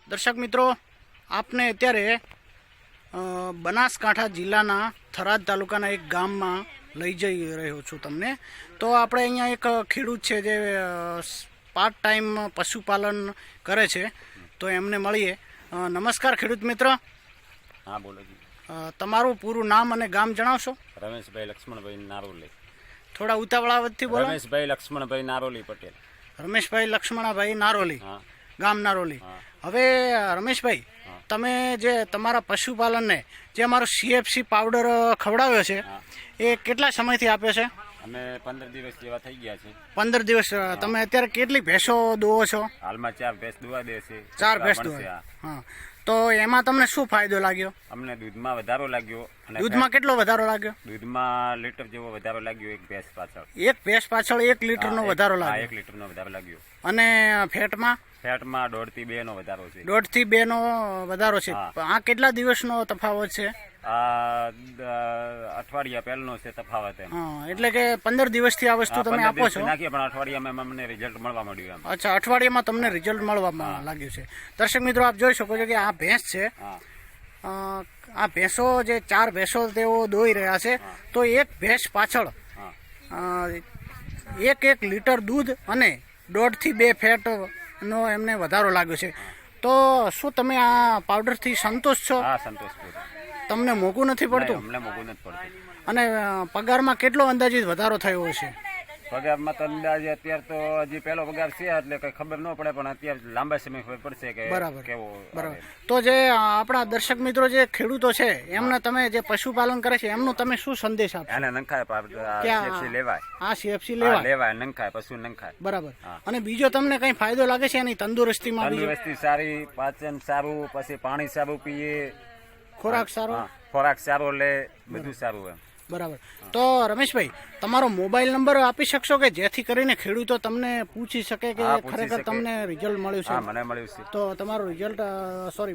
દર્શક મિત્રો, આપને અત્યારે બનાસકાંઠા જિલ્લાના થરાદ તાલુકાના એક ગામમાં લઈ જઈ રહ્યો છું તમને. તો આપણે અહીંયા એક ખેડૂત છે જે પાર્ટ ટાઈમ પશુપાલન કરે છે, તો એમને મળીએ. નમસ્કાર ખેડૂત મિત્ર. હા બોલો જી. તમારું પૂરું નામ અને ગામ જણાવશો? રમેશભાઈ લક્ષ્મણભાઈ નારોલી. થોડા ઉતાવળાવતથી બોલો. રમેશભાઈ લક્ષ્મણભાઈ નારોલી પટેલ. રમેશભાઈ લક્ષ્મણાભાઈ નારોલી, હા. ગામ નારોલી. હવે રમેશભાઈ, તમે જે તમારા પશુપાલનને જે અમારો CFC પાવડર ખવડાવ્યો છે એ કેટલા સમયથી આપ્યો છે? અમે 15 દિવસ જેવા થઈ ગયા છે. 15 દિવસ. તમે અત્યારે કેટલી ભેંસો દોવો છો? હાલમાં 4 ભેંસ દુવા દે છે. 4 ભેંસ દોવા. હા, તો એમાં તમને શું ફાયદો લાગ્યો? અમને દૂધમાં વધારો લાગ્યો. અને દૂધમાં કેટલો વધારો લાગ્યો? દૂધમાં લીટર જેવો વધારો લાગ્યો એક ભેંસ પાછળ. એક ભેંસ પાછળ 1 લીટરનો વધારો લાગ્યો. 1 લીટરનો વધારો લાગ્યો. અને ફેટમાં? ફેટમાં 1.5 થી 2 નો વધારો છે. 1.5 થી 2 નો વધારો છે. આ કેટલા દિવસનો તફાવત છે? આ અઠવાડિયા પહેલનો છે તફાવત. હા, એટલે કે 15 દિવસથી આ વસ્તુ તમે આપો છો. નાખીએ પણ અઠવાડિયામાં અમને રિઝલ્ટ મળવા મળ્યું. અચ્છા, અઠવાડિયામાં તમને રિઝલ્ટ મળવા લાગ્યું છે. દર્શક મિત્રો, આપ જોઈ શકો છો કે આ ભેંસ છે. આ ભેંસો જે 4 ભેંસો તેઓ દોઈ રહ્યા છે, તો એક ભેંસ પાછળ 1 લીટર દૂધ અને 1.5 થી 2 ફેટ નો એમને વધારો લાગ્યો છે. તો શું તમે આ પાવડરથી સંતોષ છો? હા, સંતોષ. તમને મોંઘું નથી પડતું? અમને મોંઘું નથી પડતું. અને પગારમાં કેટલો અંદાજિત વધારો થયો છે? પગારમાં તો અંદાજે અત્યારે તો હજી પહેલો પગાર છે એટલે કઈ ખબર ન પડે, પણ અત્યારે લાંબા સમય ખબર પડશે કે કેવો. બરાબર. તો જે આપણા દર્શક મિત્રો જે ખેડૂતો છે એમને તમે જે પશુપાલન કરે છે એમનું તમે શું સંદેશ આપો? એને નંખાય CFC લેવાય. આ CFC લેવાય, નંખાય, પશુ નંખાય. બરાબર. અને બીજો તમને કઈ ફાયદો લાગે છે એની તંદુરસ્તીમાં? તંદુરસ્તી સારી, પાચન સારું, પછી પાણી સારું પીએ, ખોરાક સારો, ખોરાક સારો લે, બધું સારું એમ. બરાબર. તો રમેશભાઈ, તમારો મોબાઈલ નંબર આપી શકશો કે જેથી કરીને ખેડૂતો તમને પૂછી શકે કે ખરેખર તમને રિઝલ્ટ મળ્યું છે? હા, મને મળ્યું છે. તો તમારો રિઝલ્ટ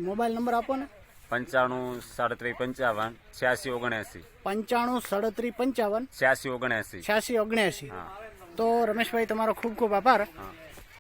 મોબાઈલ નંબર આપો ને. 95 37 55 86 79. 95 37 55 86 79. 86 79. તો રમેશભાઈ, તમારો ખૂબ ખૂબ આભાર.